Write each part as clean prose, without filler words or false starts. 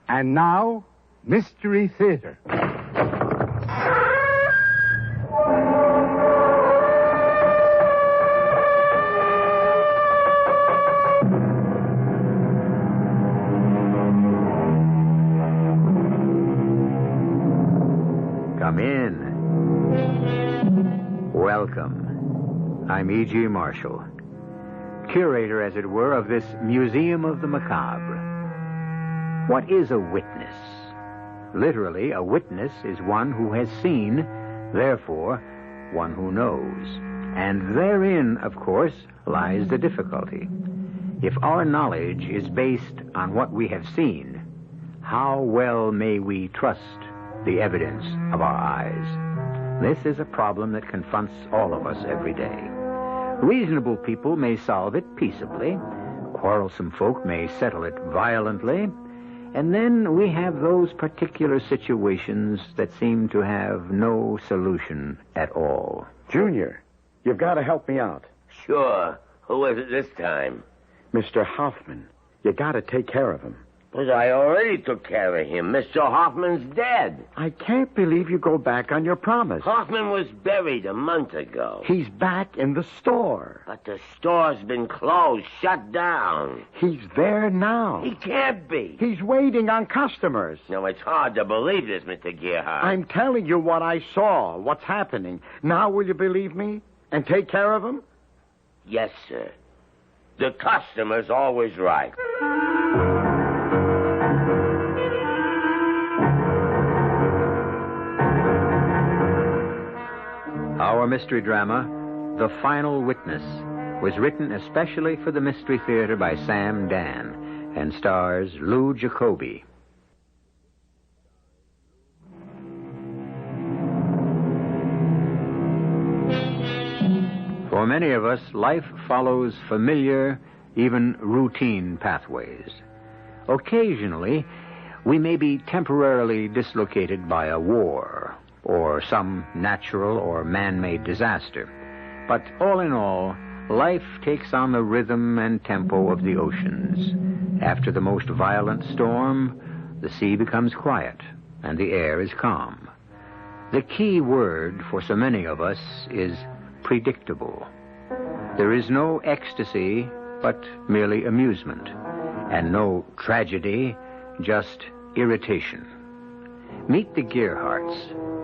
And now, Mystery Theater. Come in. Welcome. I'm E.G. Marshall, curator, as it were, of this Museum of the Macabre. What is a witness? Literally, a witness is one who has seen, therefore, one who knows. And therein, of course, lies the difficulty. If our knowledge is based on what we have seen, how well may we trust the evidence of our eyes? This is a problem that confronts all of us every day. Reasonable people may solve it peaceably. Quarrelsome folk may settle it violently. And then we have those particular situations that seem to have no solution at all. Junior, you've got to help me out. Sure. Who is it this time? Mr. Hoffman. You got to take care of him. But I already took care of him. Mr. Hoffman's dead. I can't believe you go back on your promise. Hoffman was buried a month ago. He's back in the store. But the store's been closed, shut down. He's there now. He can't be. He's waiting on customers. No, it's hard to believe this, Mr. Gerhardt. I'm telling you what I saw, what's happening. Now will you believe me and take care of him? Yes, sir. The customer's always right. Our mystery drama, The Final Witness, was written especially for the Mystery Theater by Sam Dan and stars Lou Jacoby. For many of us, life follows familiar, even routine pathways. Occasionally, we may be temporarily dislocated by a war or some natural or man-made disaster. But all in all, life takes on the rhythm and tempo of the oceans. After the most violent storm, the sea becomes quiet and the air is calm. The key word for so many of us is predictable. There is no ecstasy, but merely amusement, and no tragedy, just irritation. Meet the Gerhardts,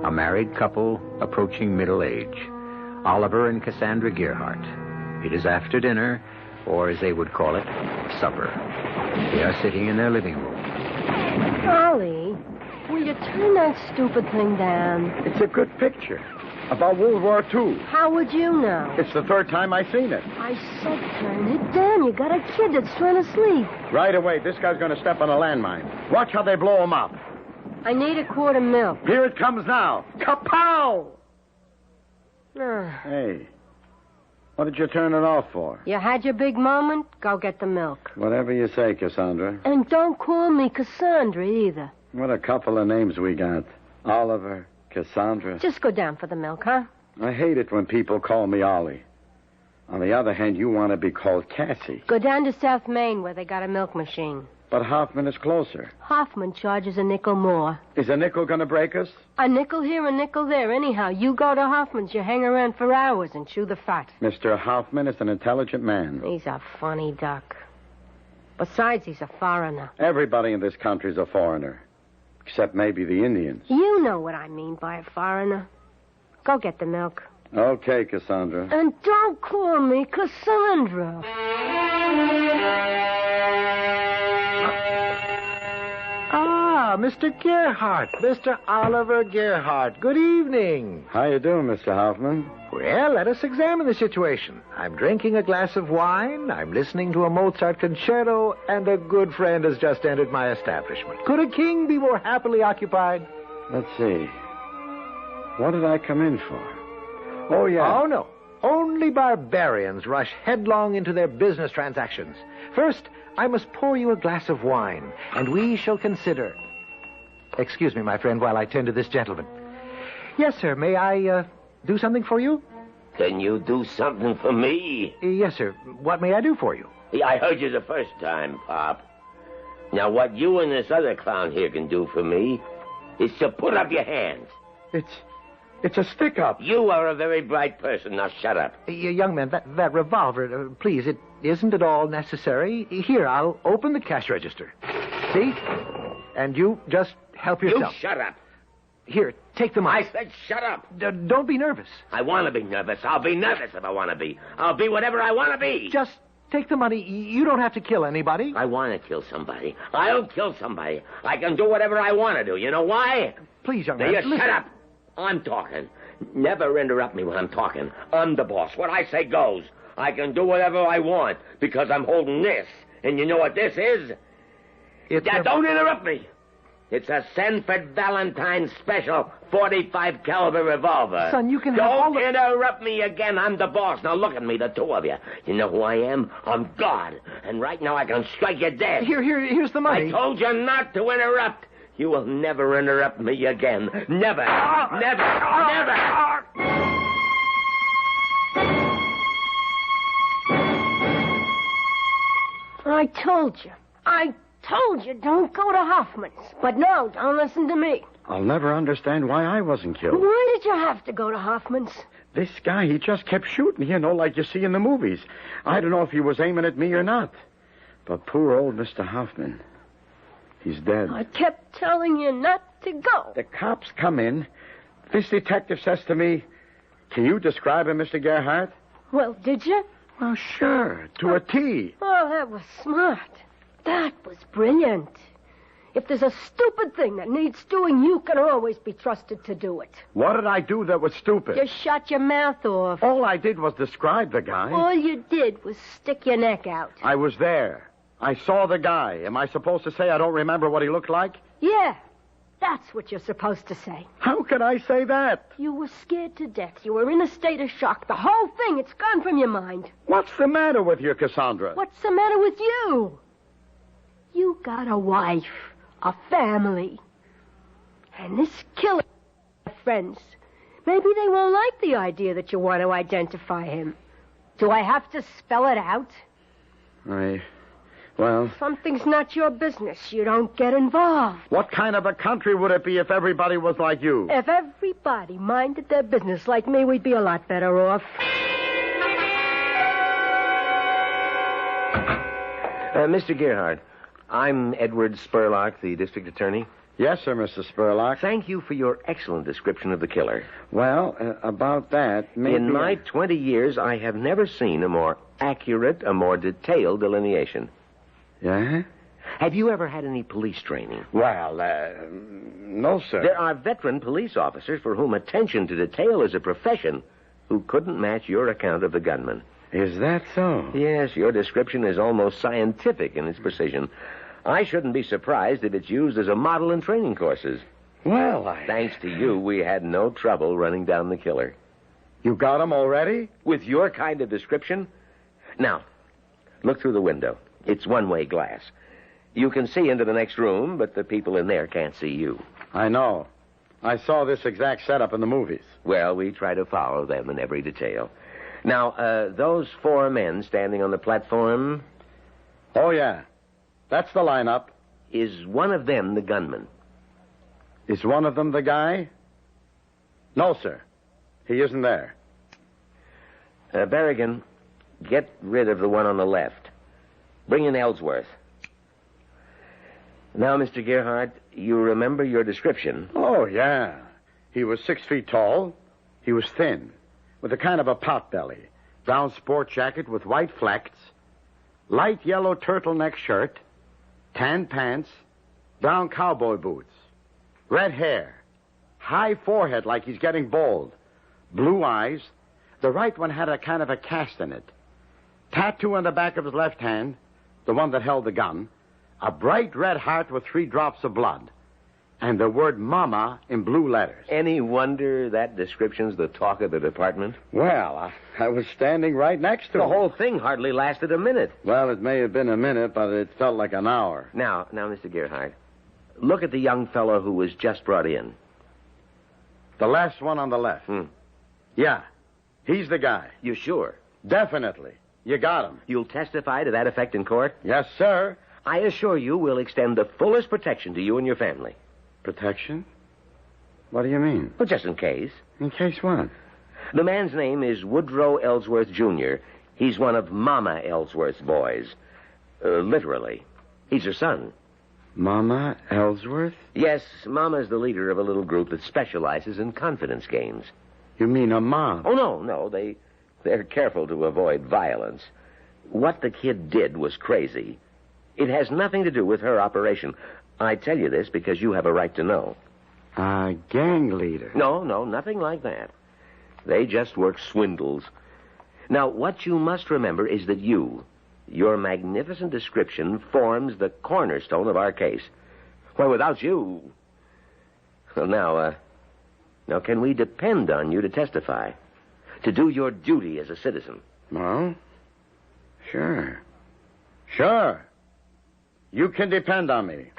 a married couple approaching middle age. Oliver and Cassandra Gerhardt. It is after dinner, or as they would call it, supper. They are sitting in their living room. Ollie, will you turn that stupid thing down? It's a good picture. About World War II. How would you know? It's the third time I've seen it. I said turn it down. You got a kid that's trying to sleep. Right away, this guy's going to step on a landmine. Watch how they blow him up. I need a quart of milk. Here it comes now. Kapow! Ah. Hey, what did you turn it off for? You had your big moment? Go get the milk. Whatever you say, Cassandra. And don't call me Cassandra either. What a couple of names we got. Oliver, Cassandra. Just go down for the milk, huh? I hate it when people call me Ollie. On the other hand, you want to be called Cassie. Go down to South Main where they got a milk machine. But Hoffman is closer. Hoffman charges a nickel more. Is a nickel going to break us? A nickel here, a nickel there. Anyhow, you go to Hoffman's, you hang around for hours and chew the fat. Mr. Hoffman is an intelligent man. He's a funny duck. Besides, he's a foreigner. Everybody in this country's a foreigner. Except maybe the Indians. You know what I mean by a foreigner. Go get the milk. Okay, Cassandra. And don't call me Cassandra. Ah, Mr. Gerhardt. Mr. Oliver Gerhardt. Good evening. How you doing, Mr. Hoffman? Well, let us examine the situation. I'm drinking a glass of wine, I'm listening to a Mozart concerto, and a good friend has just entered my establishment. Could a king be more happily occupied? Let's see. What did I come in for? Oh, yeah. Oh, no. Only barbarians rush headlong into their business transactions. First, I must pour you a glass of wine, and we shall consider. Excuse me, my friend, while I tend to this gentleman. Yes, sir. May I do something for you? Can you do something for me? Yes, sir. What may I do for you? I heard you the first time, Pop. Now, what you and this other clown here can do for me is to put up your hands. It's a stick-up. You are a very bright person. Now, shut up. Young man, that revolver, please, it isn't at all necessary. Here, I'll open the cash register. See? And you just help yourself. You shut up. Here, take the money. I said shut up. Don't be nervous. I want to be nervous. I'll be nervous if I want to be. I'll be whatever I want to be. Just take the money. You don't have to kill anybody. I want to kill somebody. I'll kill somebody. I can do whatever I want to do. You know why? Please, young Now, man, you listen. shut up. I'm talking. Never interrupt me when I'm talking. I'm the boss. What I say goes. I can do whatever I want because I'm holding this. And you know what this is? Don't interrupt me. It's a Sanford Valentine special 45 caliber revolver. Son, you can have all Don't interrupt me again. I'm the boss. Now look at me, the two of you. You know who I am? I'm God. And right now I can strike you dead. Here's the money. I told you not to interrupt. You will never interrupt me again. Never. Never. Never. I told you, don't go to Hoffman's. But no, don't listen to me. I'll never understand why I wasn't killed. Why did you have to go to Hoffman's? This guy, he just kept shooting, like you see in the movies. I don't know if he was aiming at me or not. But poor old Mr. Hoffman, he's dead. I kept telling you not to go. The cops come in. This detective says to me, "Can you describe him, Mr. Gerhardt?" Well, did you? Well, sure, to a T. Oh, that was smart. That was brilliant. If there's a stupid thing that needs doing, you can always be trusted to do it. What did I do that was stupid? You shut your mouth off. All I did was describe the guy. All you did was stick your neck out. I was there. I saw the guy. Am I supposed to say I don't remember what he looked like? Yeah, that's what you're supposed to say. How can I say that? You were scared to death. You were in a state of shock. The whole thing, it's gone from your mind. What's the matter with you, Cassandra? What's the matter with you? You got a wife, a family. And this killer, friends. Maybe they won't like the idea that you want to identify him. Do I have to spell it out? Well... Something's not your business. You don't get involved. What kind of a country would it be if everybody was like you? If everybody minded their business like me, we'd be a lot better off. Mr. Gerhardt, I'm Edward Spurlock, the district attorney. Yes, sir, Mr. Spurlock. Thank you for your excellent description of the killer. Well, about that, maybe... In my 20 years, I have never seen a more accurate, a more detailed delineation. Yeah? Have you ever had any police training? Well, no, sir. There are veteran police officers for whom attention to detail is a profession who couldn't match your account of the gunman. Is that so? Yes, your description is almost scientific in its precision. I shouldn't be surprised if it's used as a model in training courses. Well, Thanks to you, we had no trouble running down the killer. You got him already? With your kind of description? Now, look through the window. It's one-way glass. You can see into the next room, but the people in there can't see you. I know. I saw this exact setup in the movies. Well, we try to follow them in every detail. Now, those four men standing on the platform... Oh, yeah. That's the lineup. Is one of them the gunman? Is one of them the guy? No, sir. He isn't there. Berrigan, get rid of the one on the left. Bring in Ellsworth. Now, Mr. Gerhardt, you remember your description? Oh, yeah. He was 6 feet tall. He was thin, with a kind of a pot belly. Brown sport jacket with white flecks. Light yellow turtleneck shirt. Tan pants. Brown cowboy boots. Red hair. High forehead like he's getting bald. Blue eyes. The right one had a kind of a cast in it. Tattoo on the back of his left hand, the one that held the gun. A bright red heart with 3 drops of blood. And the word Mama in blue letters. Any wonder that description's the talk of the department? Well, I was standing right next to The him. whole thing hardly lasted a minute. Well, it may have been a minute, but it felt like an hour. Now, Mr. Gerhardt, look at the young fellow who was just brought in. The last one on the left. Yeah, he's the guy. You sure? Definitely. You got him. You'll testify to that effect in court? Yes, sir. I assure you we'll extend the fullest protection to you and your family. Protection? What do you mean? Well, just in case. In case what? The man's name is Woodrow Ellsworth, Jr. He's one of Mama Ellsworth's boys. Literally. He's her son. Mama Ellsworth? Yes, Mama's the leader of a little group that specializes in confidence games. You mean a mob? Oh, no. They're careful to avoid violence. What the kid did was crazy. It has nothing to do with her operation. I tell you this because you have a right to know. A gang leader? No, nothing like that. They just work swindles. Now, what you must remember is that your magnificent description forms the cornerstone of our case. Why, without you... Well, now, can we depend on you to testify? To do your duty as a citizen? Well, sure. Sure. You can depend on me.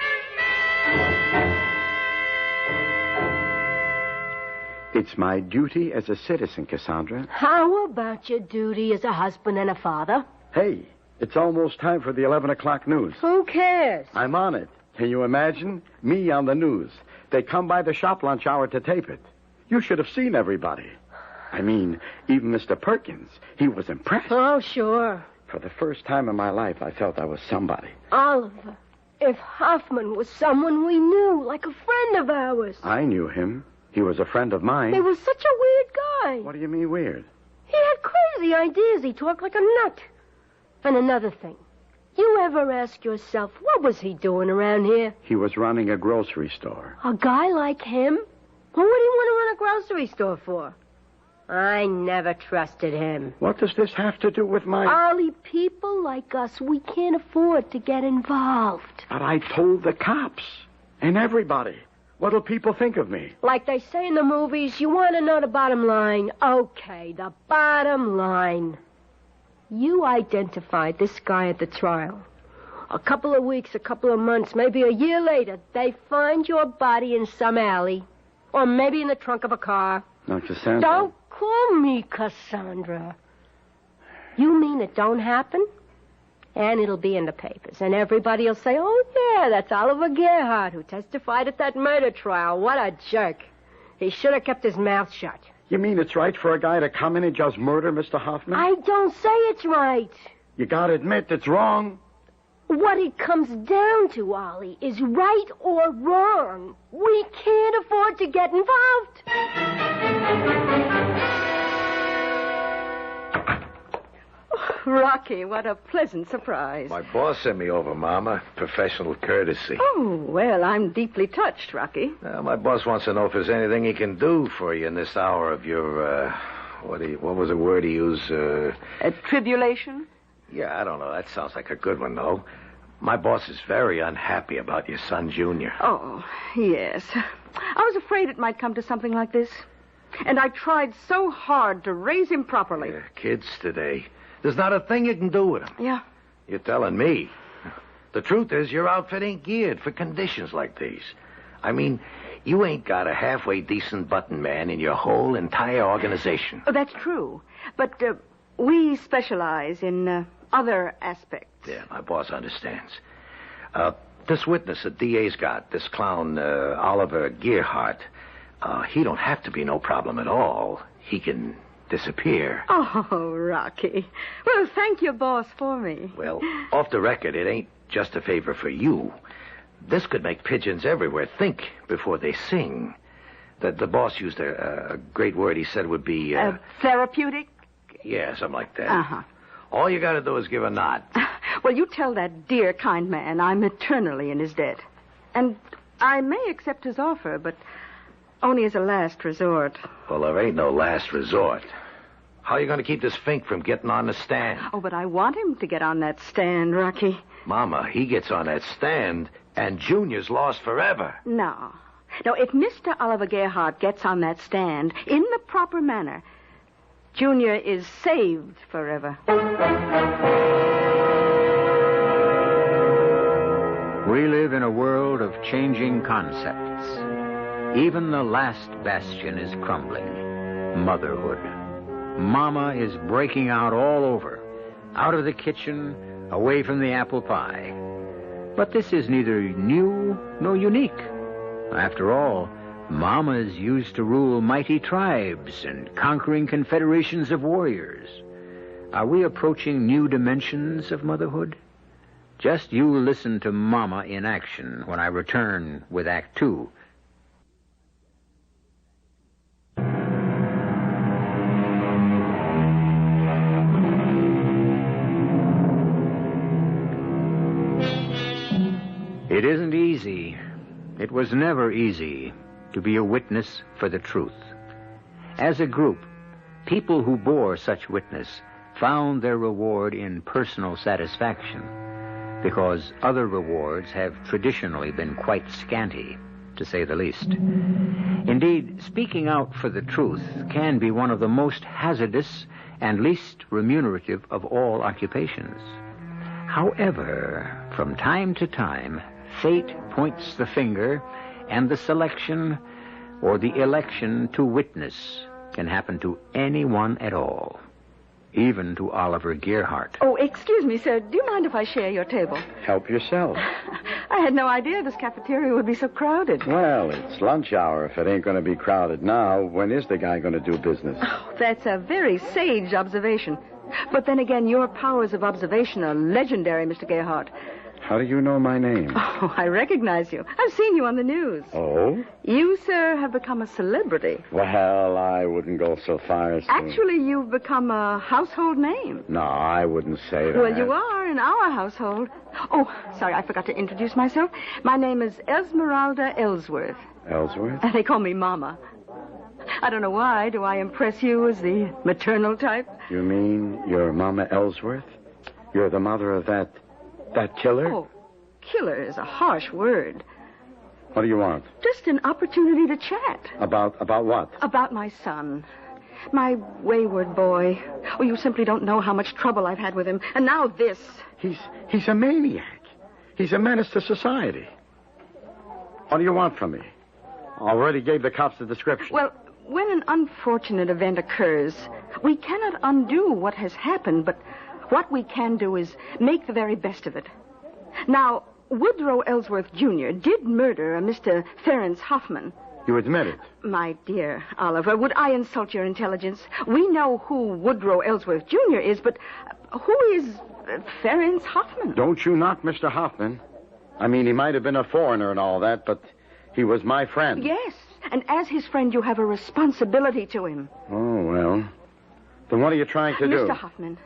It's my duty as a citizen, Cassandra. How about your duty as a husband and a father? Hey, it's almost time for the 11 o'clock news. Who cares? I'm on it. Can you imagine? Me on the news. They come by the shop lunch hour to tape it. You should have seen everybody. I mean, even Mr. Perkins. He was impressed. Oh, sure. For the first time in my life, I felt I was somebody. Oliver, if Hoffman was someone we knew, like a friend of ours. I knew him. He was a friend of mine. He was such a weird guy. What do you mean weird? He had crazy ideas. He talked like a nut. And another thing. You ever ask yourself, what was he doing around here? He was running a grocery store. A guy like him? Well, what do you want to run a grocery store for? I never trusted him. What does this have to do with my... Ollie, people like us, we can't afford to get involved. But I told the cops and everybody. What'll people think of me? Like they say in the movies, you want to know the bottom line. Okay, the bottom line. You identified this guy at the trial. A couple of weeks, a couple of months, maybe a year later, they find your body in some alley. Or maybe in the trunk of a car. Now, Cassandra... Don't call me Cassandra. You mean it don't happen? And it'll be in the papers. And everybody will say, oh, yeah, that's Oliver Gerhardt who testified at that murder trial. What a jerk. He should have kept his mouth shut. You mean it's right for a guy to come in and just murder Mr. Hoffman? I don't say it's right. You gotta admit it's wrong. What it comes down to, Ollie, is right or wrong. We can't afford to get involved. Rocky, what a pleasant surprise. My boss sent me over, Mama. Professional courtesy. Oh, well, I'm deeply touched, Rocky. My boss wants to know if there's anything he can do for you in this hour of your, what was the word he used? Tribulation? Yeah, I don't know. That sounds like a good one, though. My boss is very unhappy about your son, Junior. Oh, yes. I was afraid it might come to something like this. And I tried so hard to raise him properly. Yeah, kids today. There's not a thing you can do with them. Yeah. You're telling me. The truth is, your outfit ain't geared for conditions like these. I mean, you ain't got a halfway decent button man in your whole entire organization. Oh, that's true. But we specialize in other aspects. Yeah, my boss understands. This witness the DA's got, this clown, Oliver Gerhardt, he don't have to be no problem at all. He can disappear. Oh, Rocky. Well, thank your boss for me. Well, off the record, it ain't just a favor for you. This could make pigeons everywhere think before they sing. The boss used a great word he said would be... therapeutic? Yeah, something like that. Uh-huh. All you got to do is give a nod. Well, you tell that dear, kind man I'm eternally in his debt. And I may accept his offer, but only as a last resort. Well, there ain't no last resort. How are you going to keep this Fink from getting on the stand? Oh, but I want him to get on that stand, Rocky. Mama, he gets on that stand, and Junior's lost forever. No. No, if Mr. Oliver Gerhardt gets on that stand in the proper manner, Junior is saved forever. We live in a world of changing concepts. Even the last bastion is crumbling. Motherhood. Mama is breaking out all over. Out of the kitchen, away from the apple pie. But this is neither new nor unique. After all, mamas used to rule mighty tribes and conquering confederations of warriors. Are we approaching new dimensions of motherhood? Just you listen to Mama in action when I return with Act 2. It isn't easy. It was never easy to be a witness for the truth. As a group, people who bore such witness found their reward in personal satisfaction, because other rewards have traditionally been quite scanty, to say the least. Indeed, speaking out for the truth can be one of the most hazardous and least remunerative of all occupations. However, from time to time, fate points the finger, and the selection or the election to witness can happen to anyone at all, even to Oliver Gearhart. Oh, excuse me, sir. Do you mind if I share your table? Help yourself. I had no idea this cafeteria would be so crowded. Well, it's lunch hour. If it ain't going to be crowded now, when is the guy going to do business? Oh, that's a very sage observation. But then again, your powers of observation are legendary, Mr. Gearhart. How do you know my name? Oh, I recognize you. I've seen you on the news. Oh? You, sir, have become a celebrity. Well, I wouldn't go so far as to... Actually, you've become a household name. No, I wouldn't say that. Well, you are in our household. Oh, sorry, I forgot to introduce myself. My name is Esmeralda Ellsworth. Ellsworth? They call me Mama. I don't know why. Do I impress you as the maternal type? You mean you're Mama Ellsworth? You're the mother of that killer? Oh, killer is a harsh word. What do you want? Just an opportunity to chat. About what? About my son. My wayward boy. Oh, you simply don't know how much trouble I've had with him. And now this. He's a maniac. He's a menace to society. What do you want from me? Already gave the cops the description. Well, when an unfortunate event occurs, we cannot undo what has happened, but what we can do is make the very best of it. Now, Woodrow Ellsworth Jr. did murder a Mr. Ferenc Hoffman. You admit it? My dear Oliver, would I insult your intelligence? We know who Woodrow Ellsworth Jr. is, but who is Ferenc Hoffman? Don't you knock Mr. Hoffman. I mean, he might have been a foreigner and all that, but he was my friend. Yes, and as his friend, you have a responsibility to him. Oh, well. Then what are you trying to do? Mr. Hoffman,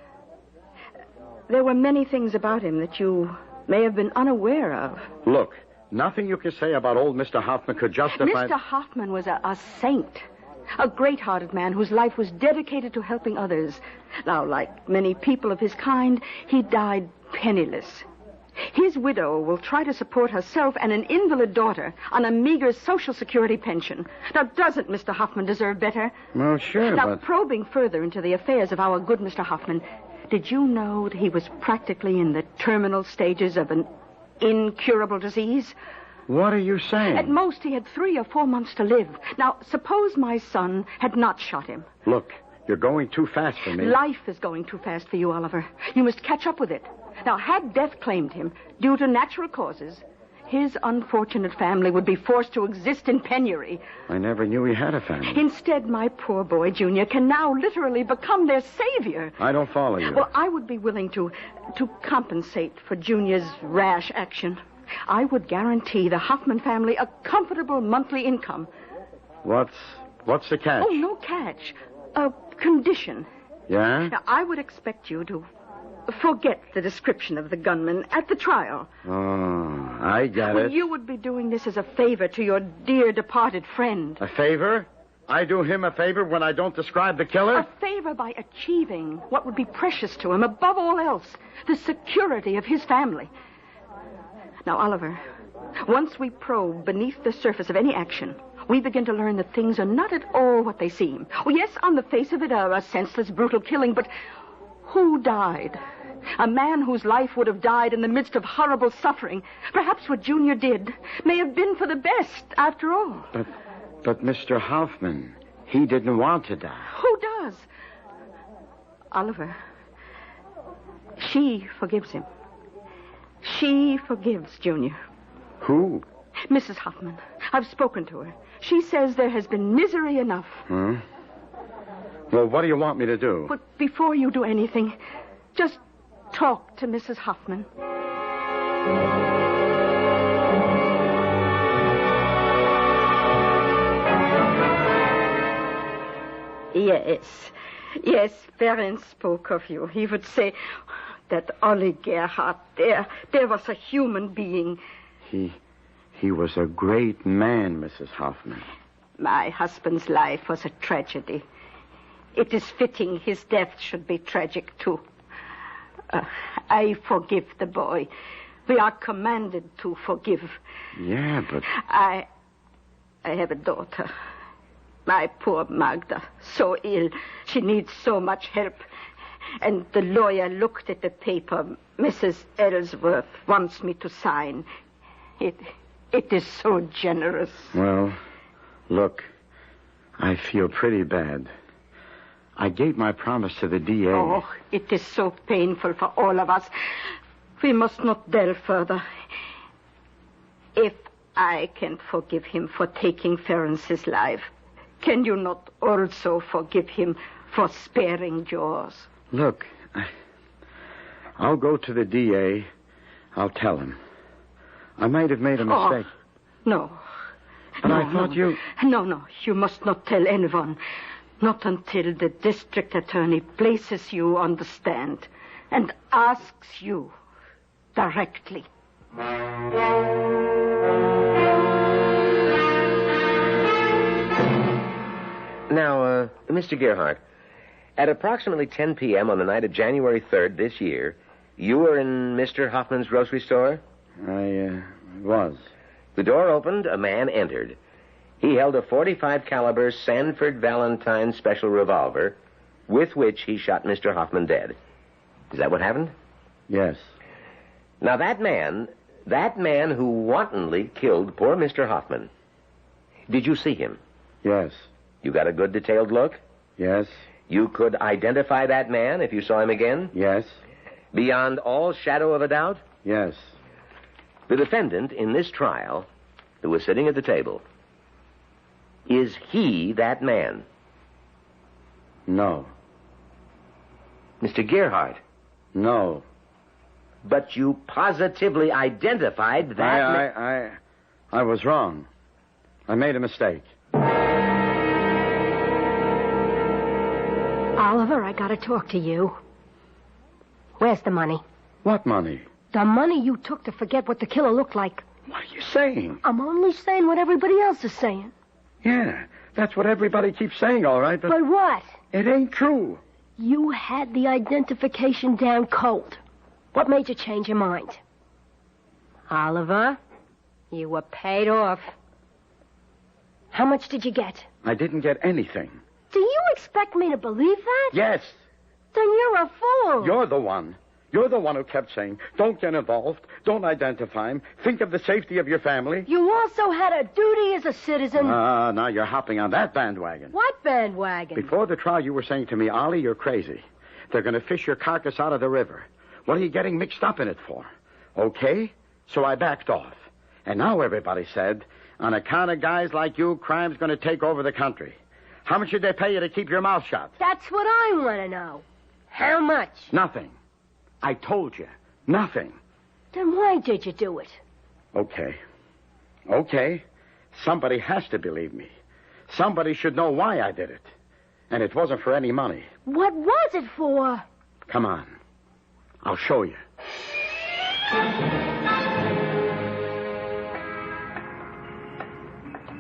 there were many things about him that you may have been unaware of. Look, nothing you can say about old Mr. Hoffman could justify... Mr. Hoffman was a saint, a great-hearted man whose life was dedicated to helping others. Now, like many people of his kind, he died penniless. His widow will try to support herself and an invalid daughter on a meager Social Security pension. Now, doesn't Mr. Hoffman deserve better? Well, sure, Now, but... probing further into the affairs of our good Mr. Hoffman, did you know that he was practically in the terminal stages of an incurable disease? What are you saying? At most, he had 3 or 4 months to live. Now, suppose my son had not shot him. Look, you're going too fast for me. Life is going too fast for you, Oliver. You must catch up with it. Now, had death claimed him due to natural causes, his unfortunate family would be forced to exist in penury. I never knew he had a family. Instead, my poor boy, Junior, can now literally become their savior. I don't follow you. Well, I would be willing to compensate for Junior's rash action. I would guarantee the Hoffman family a comfortable monthly income. What's the catch? Oh, no catch. A condition. Yeah? Now, I would expect you to forget the description of the gunman at the trial. Oh, I get Well, it. you would be doing this as a favor to your dear departed friend. A favor? I do him a favor when I don't describe the killer? A favor by achieving what would be precious to him above all else, the security of his family. Now, Oliver, once we probe beneath the surface of any action, we begin to learn that things are not at all what they seem. Oh, yes, on the face of it, a senseless, brutal killing, but who died? A man whose life would have died in the midst of horrible suffering. Perhaps what Junior did may have been for the best, after all. But Mr. Hoffman, he didn't want to die. Who does? Oliver. She forgives him. She forgives Junior. Who? Mrs. Hoffman. I've spoken to her. She says there has been misery enough. Hmm? Well, what do you want me to do? But before you do anything, just talk to Mrs. Hoffman. Yes, Ferenc spoke of you. He would say that Ollie Gerhardt, there was a human being. He was a great man, Mrs. Hoffman. My husband's life was a tragedy. It is fitting his death should be tragic, too. I forgive the boy. We are commanded to forgive. Yeah, but... I have a daughter. My poor Magda, so ill. She needs so much help. And the lawyer looked at the paper Mrs. Ellsworth wants me to sign. It is so generous. Well, look, I feel pretty bad. I gave my promise to the DA. Oh, it is so painful for all of us. We must not delve further. If I can forgive him for taking Ferenc's life, can you not also forgive him for sparing yours? Look, I'll go to the DA. I'll tell him. I might have made a mistake. No. But I thought you... No, you must not tell anyone. Not until the district attorney places you on the stand and asks you directly. Now, Mr. Gerhardt, at approximately 10 p.m. on the night of January 3rd this year, you were in Mr. Hoffman's grocery store? I was. The door opened, a man entered. He held a .45 caliber Sanford Valentine special revolver with which he shot Mr. Hoffman dead. Is that what happened? Yes. Now, that man who wantonly killed poor Mr. Hoffman, did you see him? Yes. You got a good detailed look? Yes. You could identify that man if you saw him again? Yes. Beyond all shadow of a doubt? Yes. The defendant in this trial, who was sitting at the table, is he that man? No. Mr. Gerhardt? No. But you positively identified that I was wrong. I made a mistake. Oliver, I gotta talk to you. Where's the money? What money? The money you took to forget what the killer looked like. What are you saying? I'm only saying what everybody else is saying. Yeah, that's what everybody keeps saying, all right, but... But what? It ain't true. You had the identification down cold. What made you change your mind? Oliver, you were paid off. How much did you get? I didn't get anything. Do you expect me to believe that? Yes. Then you're a fool. You're the one. You're the one who kept saying, don't get involved, don't identify him, think of the safety of your family. You also had a duty as a citizen. Now you're hopping on that bandwagon. What bandwagon? Before the trial, you were saying to me, Ollie, you're crazy. They're going to fish your carcass out of the river. What are you getting mixed up in it for? Okay, so I backed off. And now everybody said, on account of guys like you, crime's going to take over the country. How much did they pay you to keep your mouth shut? That's what I want to know. How much? Nothing. I told you. Nothing. Then why did you do it? Okay. Somebody has to believe me. Somebody should know why I did it. And it wasn't for any money. What was it for? Come on. I'll show you.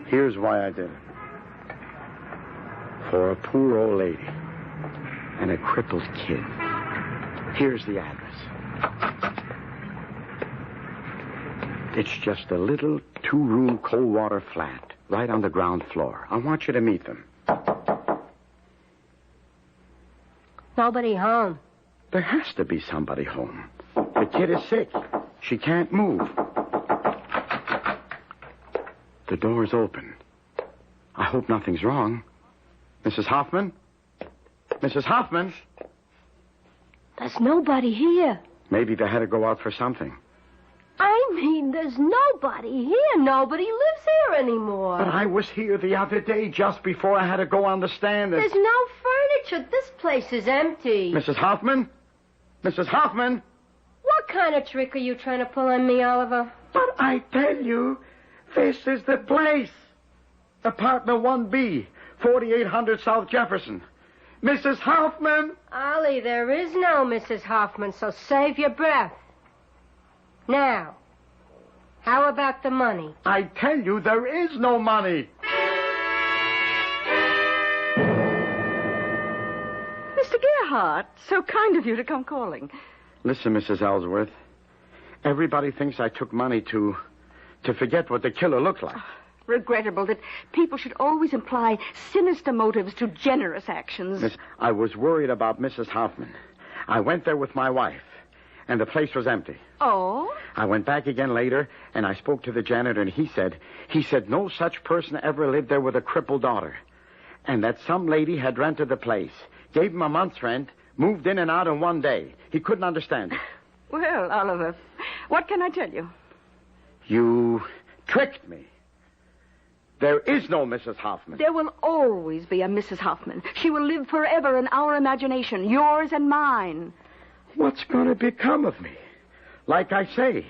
Here's why I did it. For a poor old lady and a crippled kid. Here's the address. It's just a little 2-room cold water flat right on the ground floor. I want you to meet them. Nobody home. There has to be somebody home. The kid is sick. She can't move. The door's open. I hope nothing's wrong. Mrs. Hoffman? Mrs. Hoffman? There's nobody here. Maybe they had to go out for something. mean, there's nobody here. Nobody lives here anymore. But I was here the other day just before I had to go on the stand. There's no furniture. This place is empty. Mrs. Hoffman? Mrs. Hoffman? What kind of trick are you trying to pull on me, Oliver? But I tell you, this is the place. Apartment 1B, 4800 South Jefferson. Mrs. Hoffman? Ollie, there is no Mrs. Hoffman, so save your breath. Now, how about the money? I tell you, there is no money. Mr. Gerhardt, so kind of you to come calling. Listen, Mrs. Ellsworth. Everybody thinks I took money to forget what the killer looked like. Regrettable that people should always imply sinister motives to generous actions. Miss, I was worried about Mrs. Hoffman. I went there with my wife, and the place was empty. Oh? I went back again later, and I spoke to the janitor, and he said no such person ever lived there with a crippled daughter, and that some lady had rented the place, gave him a month's rent, moved in and out in one day. He couldn't understand it. Well, Oliver, what can I tell you? You tricked me. There is no Mrs. Hoffman. There will always be a Mrs. Hoffman. She will live forever in our imagination, yours and mine. What's going to become of me? Like I say,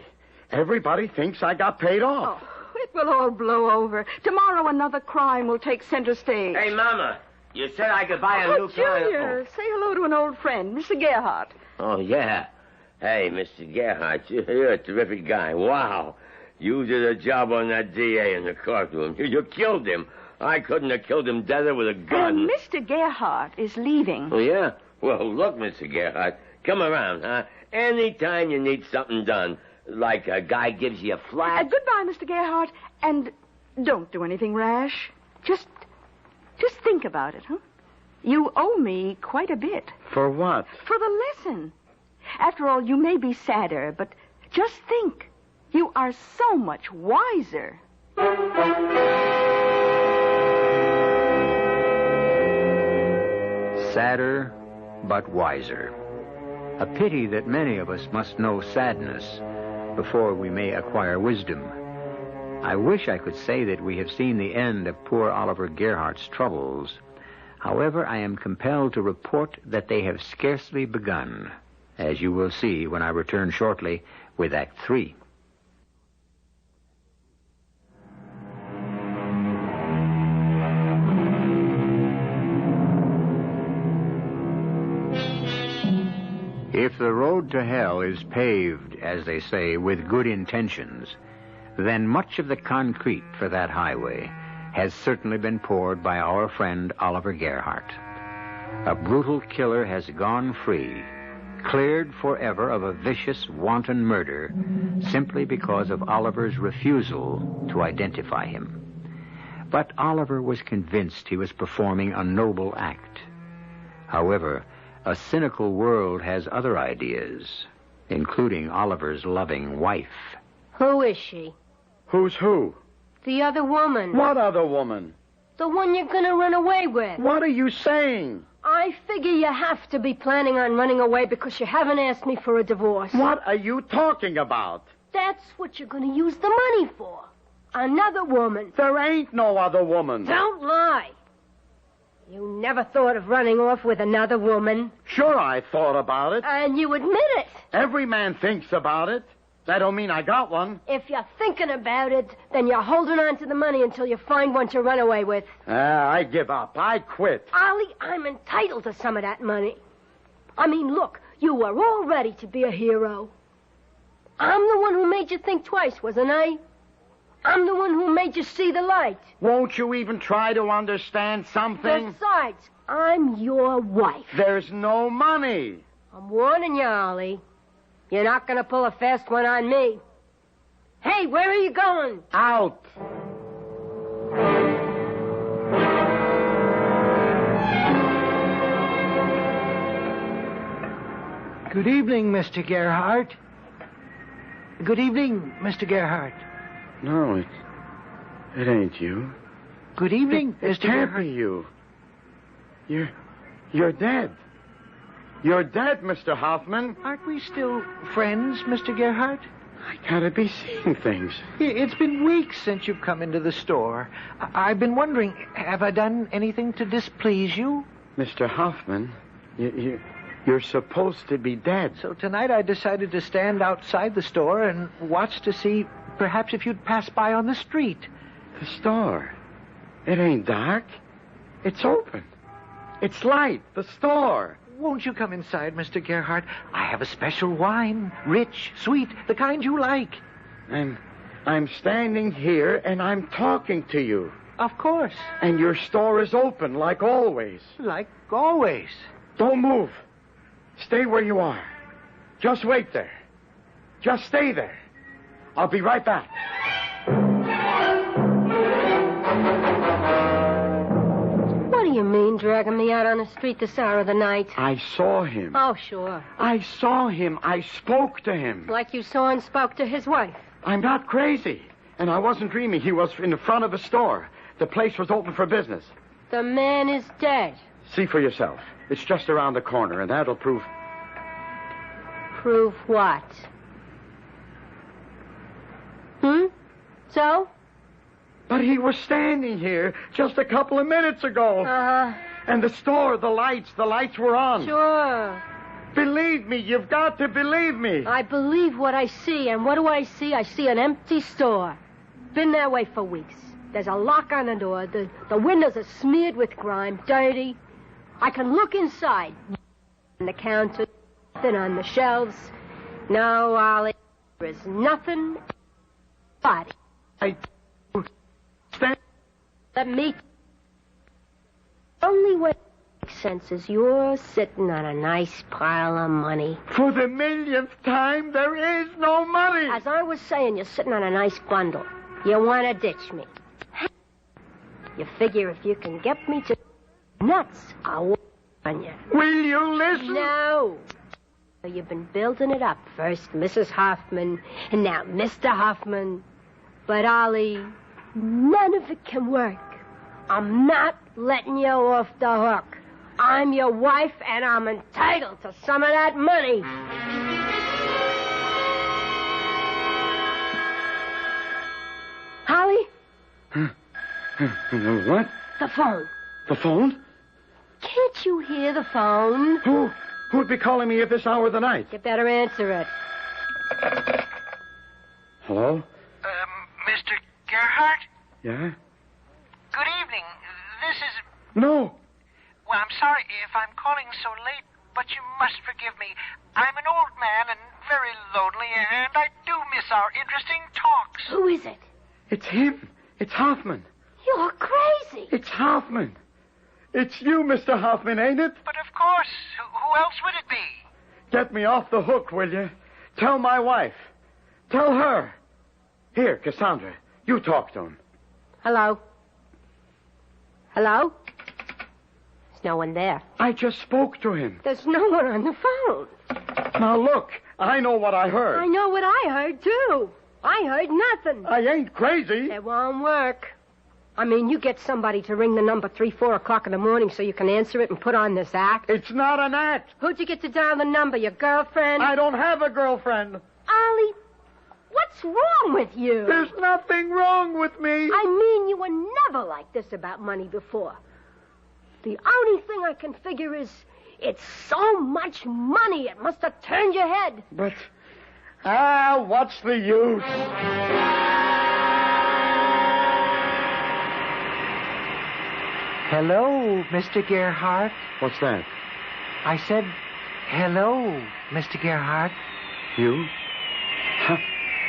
everybody thinks I got paid off. Oh, it will all blow over. Tomorrow another crime will take center stage. Hey, Mama, you said I could buy a new car. Junior, say hello to an old friend, Mr. Gerhardt. Oh, yeah. Hey, Mr. Gerhardt, you're a terrific guy. Wow. You did a job on that DA in the courtroom. You killed him. I couldn't have killed him deader with a gun. And Mr. Gerhardt is leaving. Oh, yeah? Well, look, Mr. Gerhardt, come around, huh? Anytime you need something done, like a guy gives you a flat. Goodbye, Mr. Gerhardt, and don't do anything rash. Just think about it, huh? You owe me quite a bit. For what? For the lesson. After all, you may be sadder, but just think. You are so much wiser. Sadder, but wiser. A pity that many of us must know sadness before we may acquire wisdom. I wish I could say that we have seen the end of poor Oliver Gerhardt's troubles. However, I am compelled to report that they have scarcely begun, as you will see when I return shortly with Act 3. If the road to hell is paved, as they say, with good intentions, then much of the concrete for that highway has certainly been poured by our friend Oliver Gerhardt. A brutal killer has gone free, cleared forever of a vicious, wanton murder, simply because of Oliver's refusal to identify him. But Oliver was convinced he was performing a noble act. However, a cynical world has other ideas, including Oliver's loving wife. Who is she? Who's who? The other woman. What other woman? The one you're gonna run away with. What are you saying? I figure you have to be planning on running away because you haven't asked me for a divorce. What are you talking about? That's what you're gonna use the money for. Another woman. There ain't no other woman. Don't lie. You never thought of running off with another woman. Sure, I thought about it. And you admit it. Every man thinks about it. That don't mean I got one. If you're thinking about it, then you're holding on to the money until you find one to run away with. I give up. I quit. Ollie, I'm entitled to some of that money. I mean, look, you were all ready to be a hero. I'm the one who made you think twice, wasn't I? I'm the one who made you see the light. Won't you even try to understand something? Besides, I'm your wife. There's no money. I'm warning you, Ollie. You're not going to pull a fast one on me. Hey, where are you going? Out. Good evening, Mr. Gerhardt. Good evening, Mr. Gerhardt. No, it ain't you. Good evening, It Mr. can't Gerhardt. be you. You're dead. You're dead, Mr. Hoffman. Aren't we still friends, Mr. Gerhardt? I gotta be seeing things. It's been weeks since you've come into the store. I've been wondering, have I done anything to displease you? Mr. Hoffman, you're supposed to be dead. So tonight I decided to stand outside the store and watch to see perhaps if you'd pass by on the street. The store? It ain't dark. It's open. It's light. The store. Won't you come inside, Mr. Gerhardt? I have a special wine. Rich, sweet, the kind you like. I'm standing here and I'm talking to you. Of course. And your store is open like always. Like always. Don't move. Stay where you are. Just wait there. Just stay there. I'll be right back. What do you mean, dragging me out on the street this hour of the night? I saw him. Oh, sure. I saw him. I spoke to him. Like you saw and spoke to his wife. I'm not crazy. And I wasn't dreaming. He was in the front of a store. The place was open for business. The man is dead. See for yourself. It's just around the corner, and that'll prove... Prove what? So? But he was standing here just a couple of minutes ago. And the store, the lights were on. Sure. Believe me, you've got to believe me. I believe what I see, and what do I see? I see an empty store. Been that way for weeks. There's a lock on the door. The windows are smeared with grime, dirty. I can look inside. On the counter, nothing on the shelves. No, Ollie, there is nothing but... Let me... The only way it makes sense is you're sitting on a nice pile of money. For the millionth time, there is no money. As I was saying, you're sitting on a nice bundle. You want to ditch me. You figure if you can get me to nuts, I'll work on you. Will you listen? No. You've been building it up. First Mrs. Hoffman, and now Mr. Hoffman. But, Ollie, none of it can work. I'm not letting you off the hook. I'm your wife, and I'm entitled to some of that money. Holly? What? The phone. The phone? Can't you hear the phone? Who would be calling me at this hour of the night? You better answer it. Hello? Mr. Gerhardt? Yeah? Good evening. This is... No. Well, I'm sorry if I'm calling so late, but you must forgive me. I'm an old man and very lonely, and I do miss our interesting talks. Who is it? It's him. It's Hoffman. You're crazy. It's Hoffman. It's you, Mr. Hoffman, ain't it? But of course, who else would it be? Get me off the hook, will you? Tell my wife. Tell her. Here, Cassandra, you talk to him. Hello? Hello? There's no one there. I just spoke to him. There's no one on the phone. Now, look, I know what I heard. I know what I heard, too. I heard nothing. I ain't crazy. It won't work. I mean, you get somebody to ring the number 3, 4 o'clock in the morning so you can answer it and put on this act. It's not an act. Who'd you get to dial the number, your girlfriend? I don't have a girlfriend. Ollie, what's wrong with you? There's nothing wrong with me. I mean, you were never like this about money before. The only thing I can figure is it's so much money it must have turned your head. But, what's the use? Hello, Mr. Gerhardt. What's that? I said, hello, Mr. Gerhardt. You?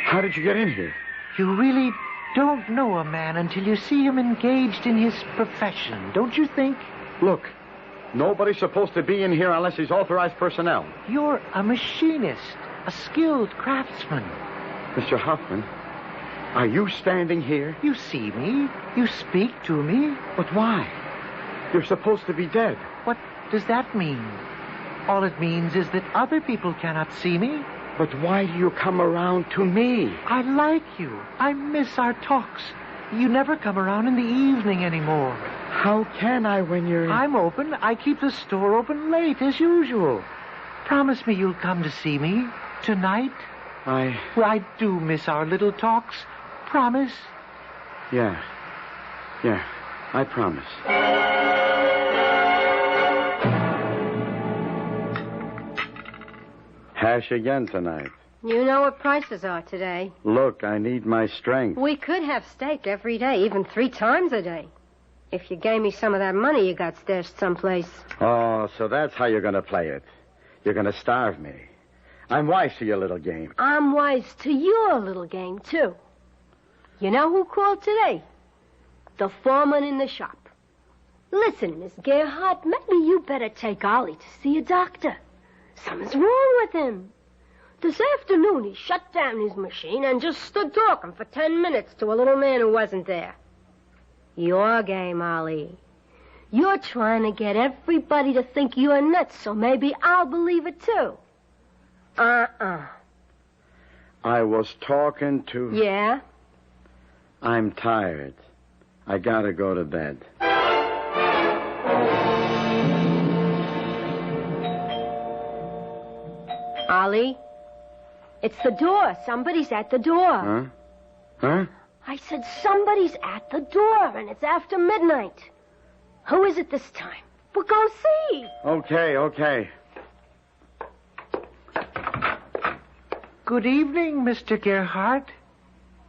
How did you get in here? You really don't know a man until you see him engaged in his profession, don't you think? Look, nobody's supposed to be in here unless he's authorized personnel. You're a machinist, a skilled craftsman. Mr. Hoffman, are you standing here? You see me. You speak to me. But why? You're supposed to be dead. What does that mean? All it means is that other people cannot see me. But why do you come around to me? I like you. I miss our talks. You never come around in the evening anymore. How can I when you're... I'm open. I keep the store open late, as usual. Promise me you'll come to see me tonight. Well, I do miss our little talks. Promise? Yeah, I promise. Hash again tonight. You know what prices are today. Look, I need my strength. We could have steak every day, even 3 times a day. If you gave me some of that money you got stashed someplace. Oh, so that's how you're going to play it. You're going to starve me. I'm wise to your little game. I'm wise to your little game, too. You know who called today? The foreman in the shop. Listen, Miss Gerhardt, maybe you better take Ollie to see a doctor. Something's wrong with him. This afternoon he shut down his machine and just stood talking for 10 minutes to a little man who wasn't there. Your game, Ollie. You're trying to get everybody to think you're nuts, so maybe I'll believe it too. I was talking to... Yeah? I'm tired. I gotta go to bed. Ollie? It's the door. Somebody's at the door. Huh? I said somebody's at the door, and it's after midnight. Who is it this time? We'll go see. Okay. Good evening, Mr. Gerhardt.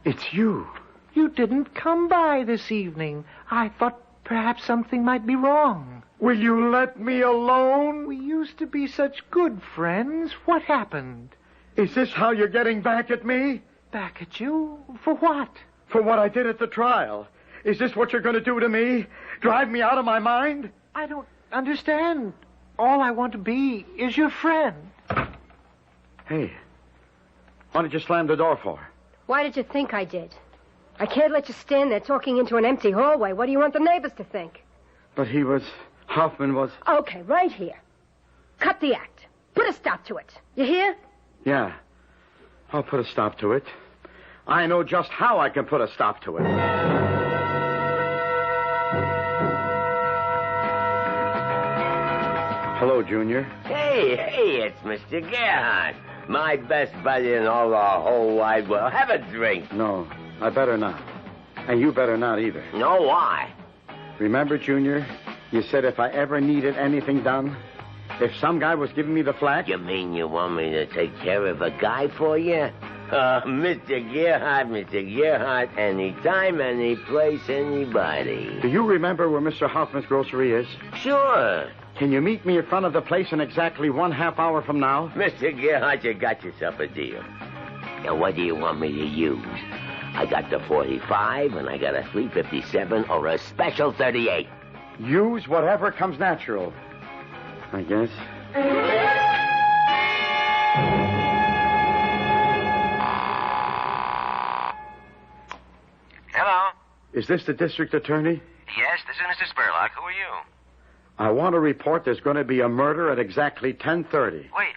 It's you. You didn't come by this evening. I thought perhaps something might be wrong. Will you let me alone? We used to be such good friends. What happened? Is this how you're getting back at me? Back at you? For what? For what I did at the trial. Is this what you're going to do to me? Drive me out of my mind? I don't understand. All I want to be is your friend. Hey, what did you slam the door for? Why did you think I did? I can't let you stand there talking into an empty hallway. What do you want the neighbors to think? But Hoffman was... Okay, right here. Cut the act. Put a stop to it. You hear? Yeah. I'll put a stop to it. I know just how I can put a stop to it. Hello, Junior. Hey, it's Mr. Gerhardt. My best buddy in all the whole wide world. Have a drink. No, I better not. And you better not either. No, why? Remember, Junior, you said if I ever needed anything done, if some guy was giving me the flack... You mean you want me to take care of a guy for you? Mr. Gerhardt, anytime, any place, anybody. Do you remember where Mr. Hoffman's grocery is? Sure. Can you meet me in front of the place in exactly 1/2 hour from now? Mr. Gerhardt, you got yourself a deal. Now, what do you want me to use? I got the 45, and I got a 357, or a special 38. Use whatever comes natural, I guess. Hello? Is this the district attorney? Yes, this is Mr. Spurlock. Who are you? I want to report there's going to be a murder at exactly 10:30. Wait,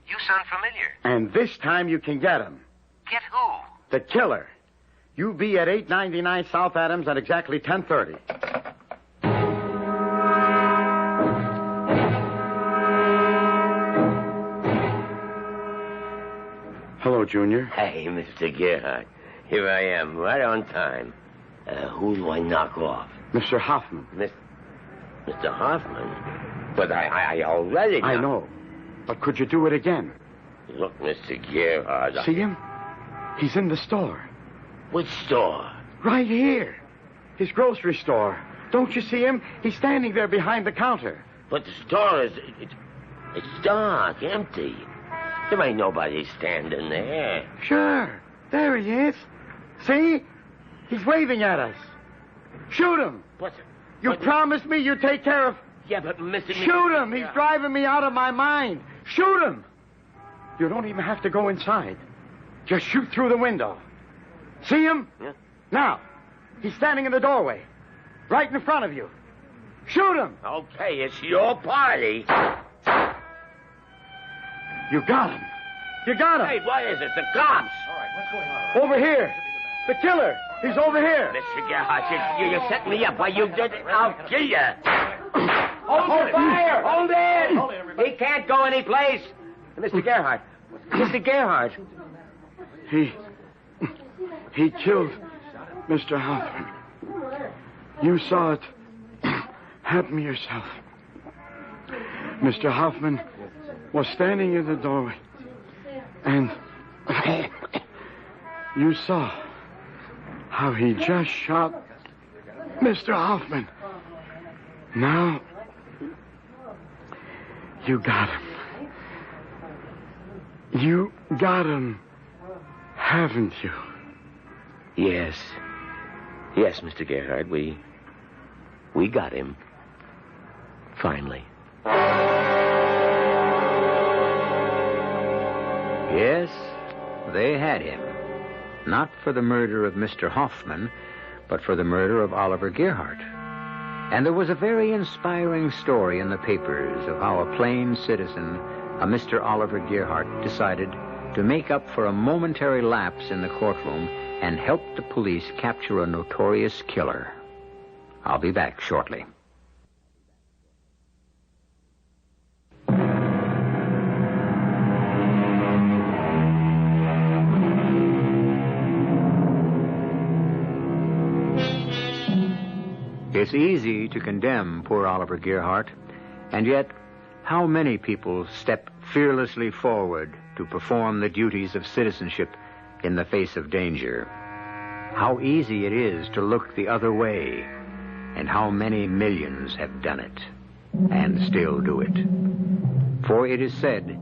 you sound familiar. And this time you can get him. Get who? The killer. You be at 899 South Adams at exactly 10:30. Hello, Junior. Hey, Mr. Gerhardt. Here I am, right on time. Who do I knock off? Mr. Hoffman. Mr. Hoffman? But I already... I know. But could you do it again? Look, Mr. Gerhardt... See him? He's in the store. Which store? Right here. His grocery store. Don't you see him? He's standing there behind the counter. But the store is... It's dark, empty. There ain't nobody standing there. Sure. There he is. See? He's waving at us. Shoot him. You promised me you'd take care of... Yeah, but Mr. Shoot him. He's driving me out of my mind. Shoot him. You don't even have to go inside. Just shoot through the window. See him? Yeah. Now, he's standing in the doorway. Right in front of you. Shoot him. Okay, it's your party. You got him. You got him. Hey, what is it? The cops. All right, what's going on? Over here. The killer. He's over here. Mr. Gerhardt, you set me up. Why, you did it. I'll kill you. Hold fire! Hold it! Hold it, everybody. He can't go any place. Mr. Gerhardt, Mr. Gerhardt. He killed Mr. Hoffman. You saw it happen yourself. Mr. Hoffman was standing in the doorway, and you saw how he just shot Mr. Hoffman. Now, you got him. You got him, haven't you? Yes. Yes, Mr. Gerhardt, we got him. Finally. Yes, they had him. Not for the murder of Mr. Hoffman, but for the murder of Oliver Gerhardt. And there was a very inspiring story in the papers of how a plain citizen, a Mr. Oliver Gerhardt, decided to make up for a momentary lapse in the courtroom and help the police capture a notorious killer. I'll be back shortly. It's easy to condemn poor Oliver Gerhardt, and yet how many people step fearlessly forward to perform the duties of citizenship in the face of danger? How easy it is to look the other way, and how many millions have done it, and still do it. For it is said,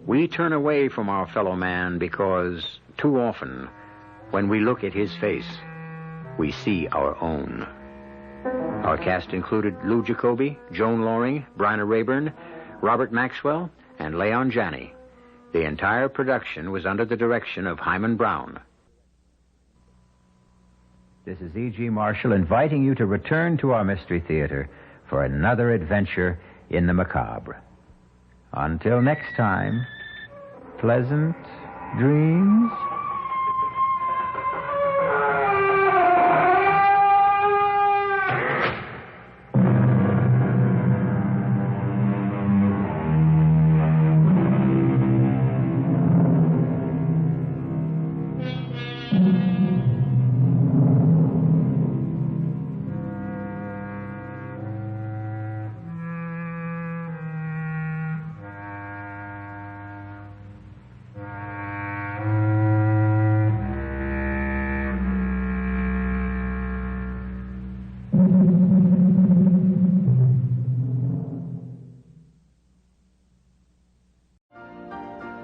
we turn away from our fellow man because, too often, when we look at his face, we see our own. Our cast included Lou Jacoby, Joan Loring, Bryna Rayburn, Robert Maxwell, and Leon Janney. The entire production was under the direction of Hyman Brown. This is E.G. Marshall inviting you to return to our Mystery Theater for another adventure in the macabre. Until next time, pleasant dreams.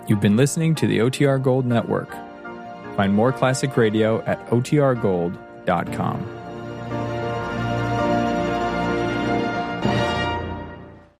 You've been listening to the OTR Gold Network. Find more classic radio at otrgold.com.